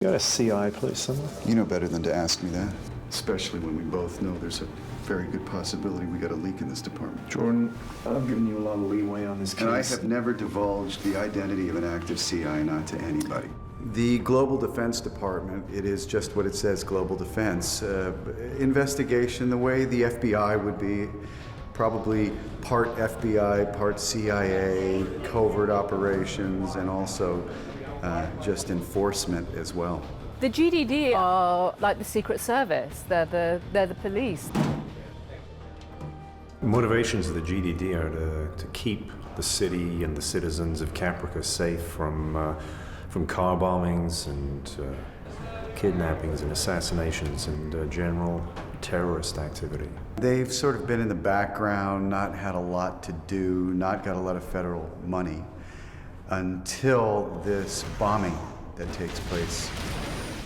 You got a CI, please, someone? You know better than to ask me that, especially when we both know there's a very good possibility we got a leak in this department. Jordan, I've given you a lot of leeway on this case. And I have never divulged the identity of an active CI, not to anybody. The Global Defense Department, it is just what it says, Global Defense. Investigation, the way the FBI would be, probably part FBI, part CIA, covert operations, and also just enforcement as well. The GDD are like the Secret Service. They're the police. The motivations of the GDD are to keep the city and the citizens of Caprica safe from car bombings and kidnappings and assassinations and general terrorist activity. They've sort of been in the background, not had a lot to do, not got a lot of federal money until this bombing that takes place.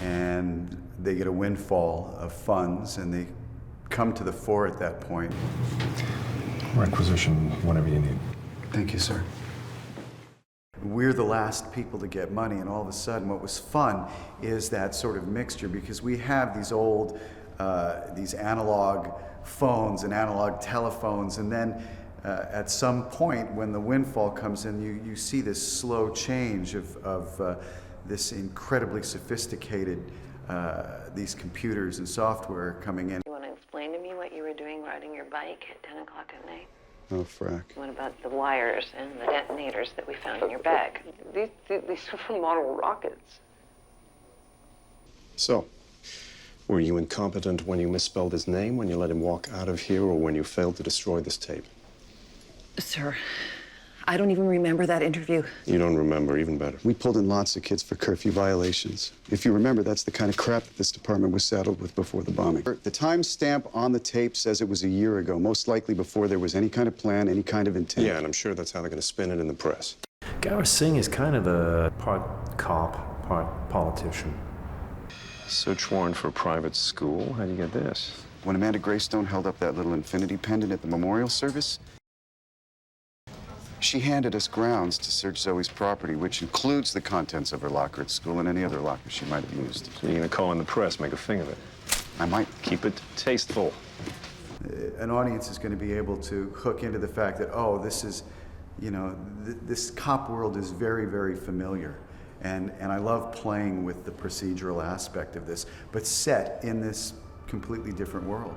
And they get a windfall of funds and they come to the fore at that point. Requisition whenever you need. Thank you, sir. We're the last people to get money, and all of a sudden what was fun is that sort of mixture, because we have these old, these analog phones and analog telephones, and then at some point when the windfall comes in, you see this slow change of this incredibly sophisticated, these computers and software coming in. You want to explain to me what you were doing riding your bike at 10 o'clock at night? Oh, frack. What about the wires and the detonators that we found in your bag? These were model rockets. So, were you incompetent when you misspelled his name, when you let him walk out of here, or when you failed to destroy this tape? Sir, I don't even remember that interview. You don't remember, even better. We pulled in lots of kids for curfew violations. If you remember, that's the kind of crap that this department was saddled with before the bombing. The timestamp on the tape says it was a year ago, most likely before there was any kind of plan, any kind of intent. Yeah, and I'm sure that's how they're going to spin it in the press. Gareth Singh is kind of a part cop, part politician. Search warrant for a private school? How'd you get this? When Amanda Greystone held up that little infinity pendant at the memorial service, she handed us grounds to search Zoe's property, which includes the contents of her locker at school and any other locker she might have used. So you're going to call in the press, make a thing of it? I might. Keep it tasteful. An audience is going to be able to hook into the fact that, oh, this is, you know, this cop world is very, very familiar. And I love playing with the procedural aspect of this, but set in this completely different world.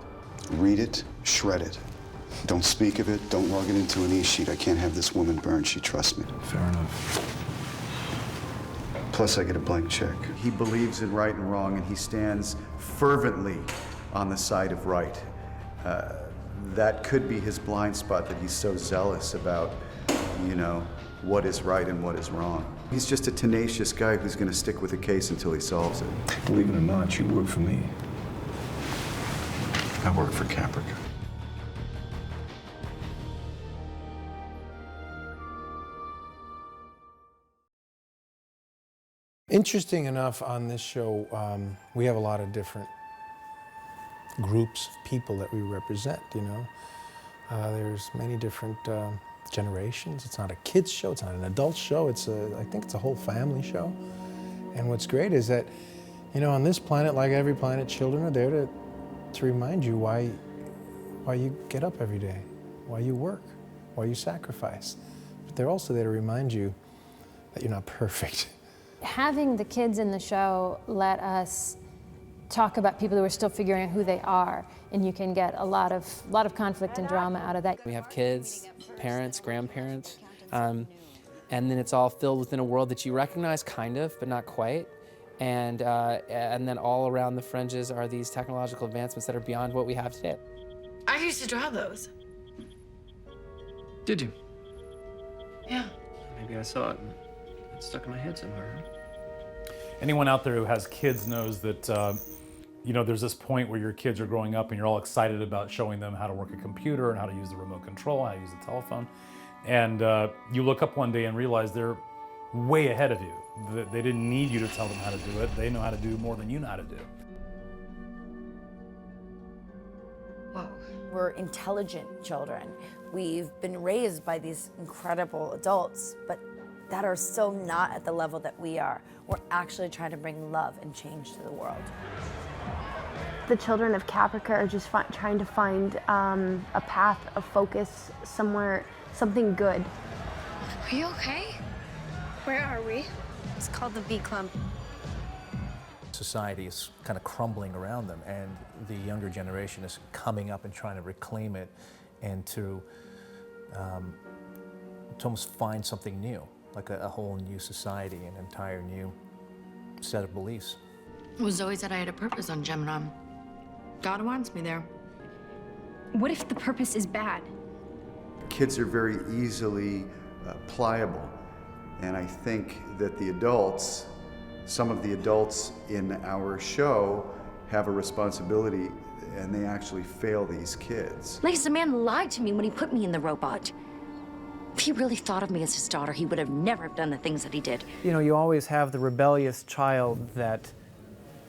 Read it, shred it. Don't speak of it, don't log it into an e-sheet. I can't have this woman burned, she trusts me. Fair enough. Plus, I get a blank check. He believes in right and wrong, and he stands fervently on the side of right. That could be his blind spot, that he's so zealous about, you know, what is right and what is wrong. He's just a tenacious guy who's going to stick with the case until he solves it. Believe it or not, you work for me. I work for Caprica. Interesting enough, on this show, we have a lot of different groups of people that we represent, you know. There's many different generations. It's not a kids show, it's not an adult show, I think it's a whole family show. And what's great is that, you know, on this planet, like every planet, children are there to remind you why you get up every day, why you work, why you sacrifice. But they're also there to remind you that you're not perfect. Having the kids in the show let us talk about people who are still figuring out who they are, and you can get a lot of conflict and drama out of that. We have kids, parents, grandparents, and then it's all filled within a world that you recognize, kind of, but not quite. And then all around the fringes are these technological advancements that are beyond what we have today. I used to draw those. Did you? Yeah. Maybe I saw it. It's stuck in my head somewhere. Anyone out there who has kids knows that, you know, there's this point where your kids are growing up and you're all excited about showing them how to work a computer and how to use the remote control, how to use the telephone. And you look up one day and realize they're way ahead of you. They didn't need you to tell them how to do it. They know how to do more than you know how to do. Whoa. We're intelligent children. We've been raised by these incredible adults, but that are so not at the level that we are. We're actually trying to bring love and change to the world. The children of Caprica are just trying to find a path, a focus, somewhere, something good. Are you okay? Where are we? It's called the Bee Clump. Society is kind of crumbling around them, and the younger generation is coming up and trying to reclaim it and to almost find something new, like a whole new society, an entire new set of beliefs. Well, Zoe said I had a purpose on Gemini. God wants me there. What if the purpose is bad? Kids are very easily pliable, and I think that the adults, some of the adults in our show, have a responsibility, and they actually fail these kids. Lisa, man lied to me when he put me in the robot. If he really thought of me as his daughter, he would have never have done the things that he did. You know, you always have the rebellious child that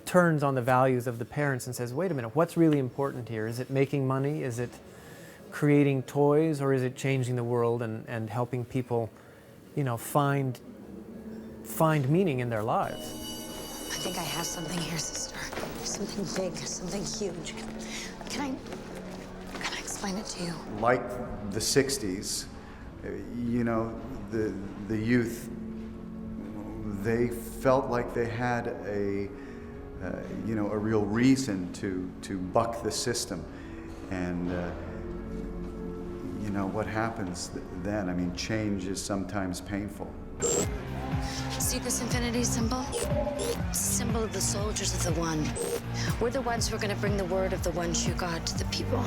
turns on the values of the parents and says, wait a minute, what's really important here? Is it making money? Is it creating toys? Or is it changing the world and helping people, you know, find meaning in their lives? I think I have something here, sister. Something big, something huge. Can I explain it to you? Like the 60s, you know, the youth, they felt like they had a real reason to buck the system. And, you know, what happens then? I mean, change is sometimes painful. See this infinity symbol? It's a symbol of the soldiers of the One. We're the ones who are going to bring the word of the one true God to the people.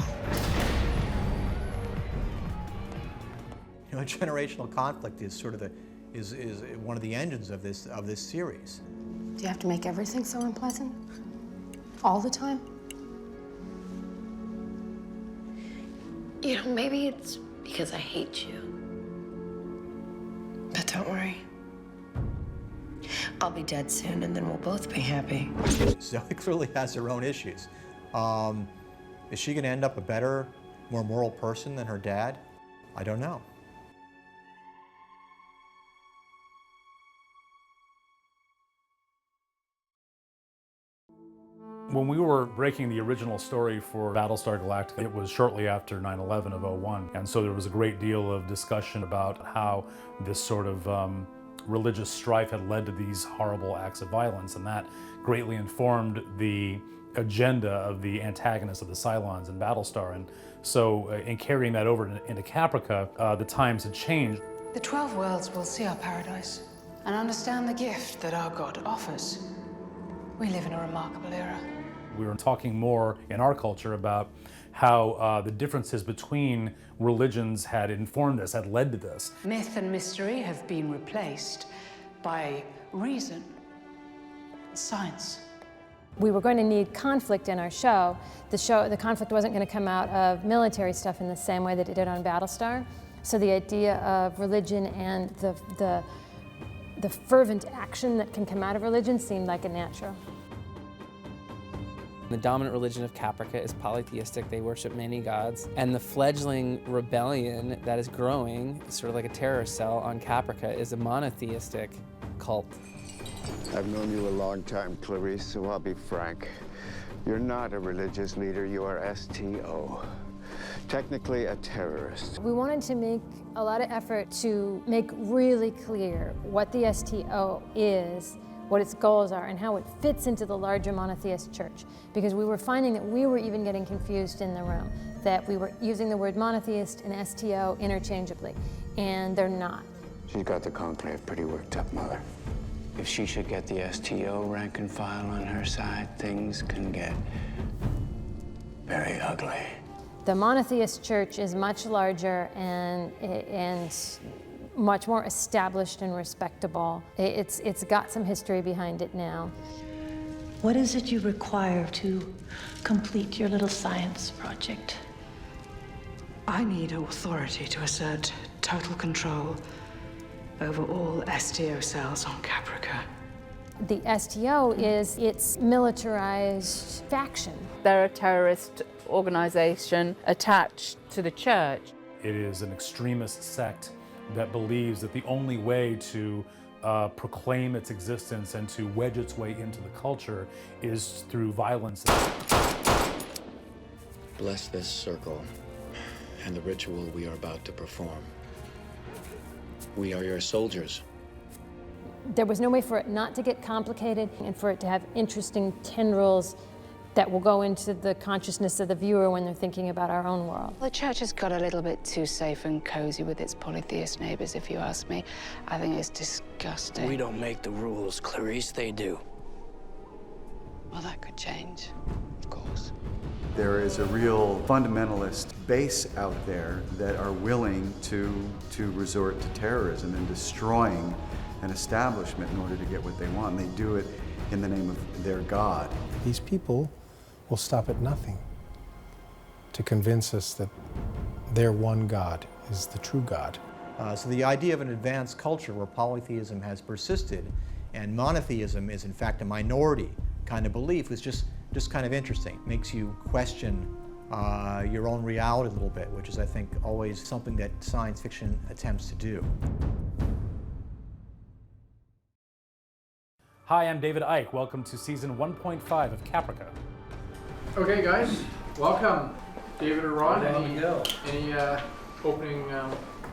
You know, generational conflict is sort of is one of the engines of this series. Do you have to make everything so unpleasant? All the time? You know, maybe it's because I hate you. But don't worry. I'll be dead soon, and then we'll both be happy. Zoe clearly has her own issues. Is she going to end up a better, more moral person than her dad? I don't know. When we were breaking the original story for Battlestar Galactica, it was shortly after 9/11 of '01, and so there was a great deal of discussion about how this sort of religious strife had led to these horrible acts of violence, and that greatly informed the agenda of the antagonists of the Cylons in Battlestar. And so in carrying that over into Caprica, the times had changed. The 12 worlds will see our paradise and understand the gift that our God offers. We live in a remarkable era. We were talking more in our culture about how the differences between religions had informed us, had led to this. Myth and mystery have been replaced by reason, science. We were going to need conflict in our show. The conflict wasn't going to come out of military stuff in the same way that it did on Battlestar. So the idea of religion and the fervent action that can come out of religion seemed like a natural. The dominant religion of Caprica is polytheistic. They worship many gods. And the fledgling rebellion that is growing, sort of like a terror cell on Caprica, is a monotheistic cult. I've known you a long time, Clarice, so I'll be frank. You're not a religious leader, you are STO. Technically a terrorist. We wanted to make a lot of effort to make really clear what the STO is, what its goals are, and how it fits into the larger monotheist church. Because we were finding that we were even getting confused in the room, that we were using the word monotheist and STO interchangeably, and they're not. She's got the conclave pretty worked up, Mother. If she should get the STO rank and file on her side, things can get very ugly. The monotheist church is much larger and much more established and respectable. It's got some history behind it now. What is it you require to complete your little science project? I need authority to assert total control over all STO cells on Caprica. The STO is its militarized faction. They're a terrorist organization attached to the church. It is an extremist sect that believes that the only way to proclaim its existence and to wedge its way into the culture is through violence. Bless this circle and the ritual we are about to perform. We are your soldiers. There was no way for it not to get complicated and for it to have interesting tendrils that will go into the consciousness of the viewer when they're thinking about our own world. The church has got a little bit too safe and cozy with its polytheist neighbors, if you ask me. I think it's disgusting. We don't make the rules, Clarice, they do. Well, that could change, of course. There is a real fundamentalist base out there that are willing to resort to terrorism and destroying an establishment in order to get what they want. And they do it in the name of their God. These people will stop at nothing to convince us that their one God is the true God. So the idea of an advanced culture where polytheism has persisted and monotheism is in fact a minority kind of belief is just kind of interesting. Makes you question your own reality a little bit, which is, I think, always something that science fiction attempts to do. Hi, I'm David Icke. Welcome to season 1.5 of Caprica. Okay, guys, welcome. David or Ron, Hello. any opening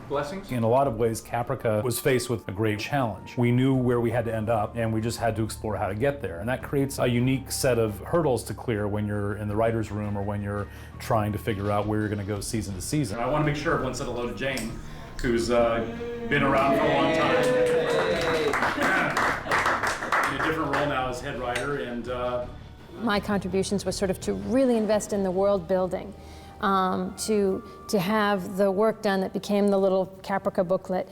blessings? In a lot of ways, Caprica was faced with a great challenge. We knew where we had to end up, and we just had to explore how to get there. And that creates a unique set of hurdles to clear when you're in the writer's room or when you're trying to figure out where you're going to go season to season. I want to make sure everyone said hello to Jane, who's been around for a long time. In a different role now as head writer, and My contributions was sort of to really invest in the world building, to have the work done that became the little Caprica booklet,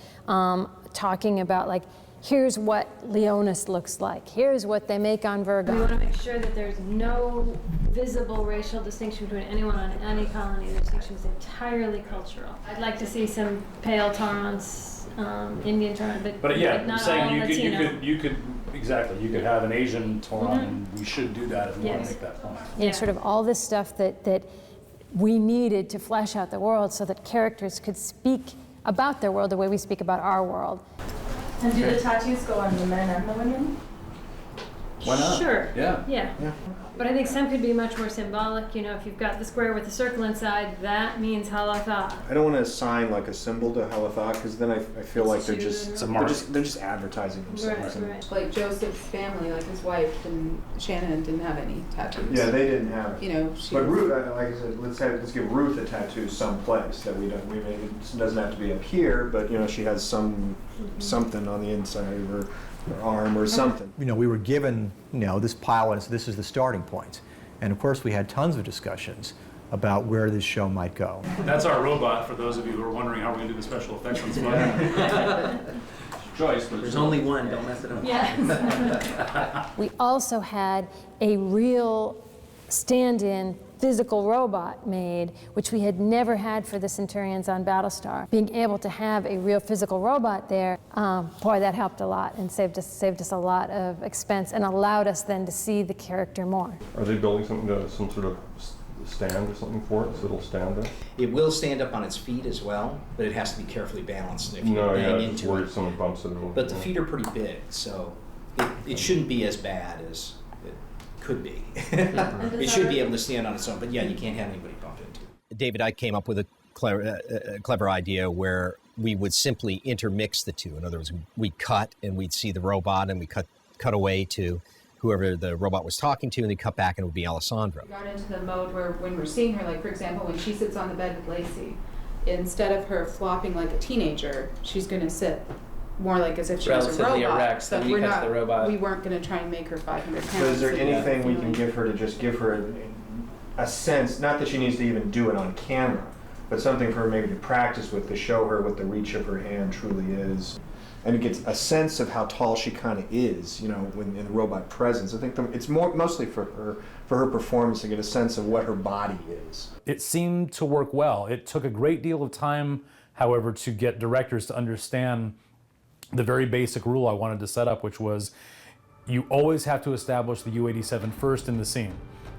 talking about, like, here's what Leonis looks like, here's what they make on Virgo. We want to make sure that there's no visible racial distinction between anyone on any colony. The distinction is entirely cultural. I'd like to see some pale Taurons, Indian Tauron, but yeah, not saying all Latino. you could exactly, you could have an Asian Tauron, and we should do that if we want to make that point. Yeah, sort of all this stuff that we needed to flesh out the world so that characters could speak about their world the way we speak about our world. And do the tattoos go on the men and the women? Why not? Sure. Yeah. But I think some could be much more symbolic. You know, if you've got the square with the circle inside, that means Halatha. I don't want to assign like a symbol to Halatha because then I feel like they're just advertising themselves. Right. Like Joseph's family, like his wife and Shannon didn't have any tattoos. Yeah, they didn't have. You know, but Ruth, like I said, let's give Ruth a tattoo someplace that we don't. It doesn't have to be up here, but you know, she has something on the inside of her arm or something. You know, we were given, you know, this pilot, and so this is the starting point. And of course, we had tons of discussions about where this show might go. That's our robot, for those of you who are wondering how we're going to do the special effects on Spot. Joyce. There's only one, don't mess it up. Yes. We also had a real stand-in physical robot made, which we had never had for the Centurions on Battlestar. Being able to have a real physical robot there, boy, that helped a lot and saved us a lot of expense and allowed us then to see the character more. Are they building something, some sort of stand or something for it, so it'll stand there? It will stand up on its feet as well, but it has to be carefully balanced. If you bang into it, someone bumps it. But the feet are pretty big, so it shouldn't be as bad as it could be. It should be able to stand on its own, but yeah, you can't have anybody bump into it. David Icke came up with a clever idea where we would simply intermix the two. In other words, we'd cut and we'd see the robot, and we cut away to whoever the robot was talking to, and they'd cut back and it would be Alessandro. We got into the mode where when we're seeing her, like for example, when she sits on the bed with Lacey, instead of her flopping like a teenager, she's going to sit more like as if she was a Relatively robot. erect, so we're cuts not, the robot. we weren't going to try and make her 500 pounds. So is there anything we can give her to just give her a sense, not that she needs to even do it on camera, but something for her maybe to practice with, to show her what the reach of her hand truly is, and it gets a sense of how tall she kind of is, you know, when in the robot presence. I think it's mostly for her performance to get a sense of what her body is. It seemed to work well. It took a great deal of time, however, to get directors to understand the very basic rule I wanted to set up, which was you always have to establish the U-87 first in the scene.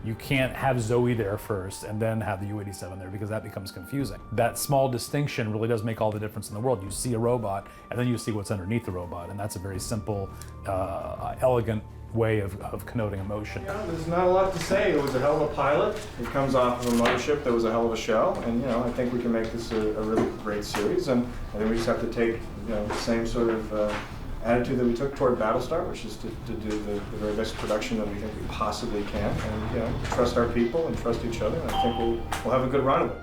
You can't have Zoe there first and then have the U-87 there, because that becomes confusing. That small distinction really does make all the difference in the world. You see a robot and then you see what's underneath the robot, and that's a very simple, elegant way of connoting emotion. You know, there's not a lot to say. It was a hell of a pilot. It comes off of a mothership that was a hell of a show, and I think we can make this a really great series, and I think we just have to take the same sort of attitude that we took toward Battlestar, which is to do the very best production that we think we possibly can, and trust our people and trust each other, and I think we'll have a good run of it.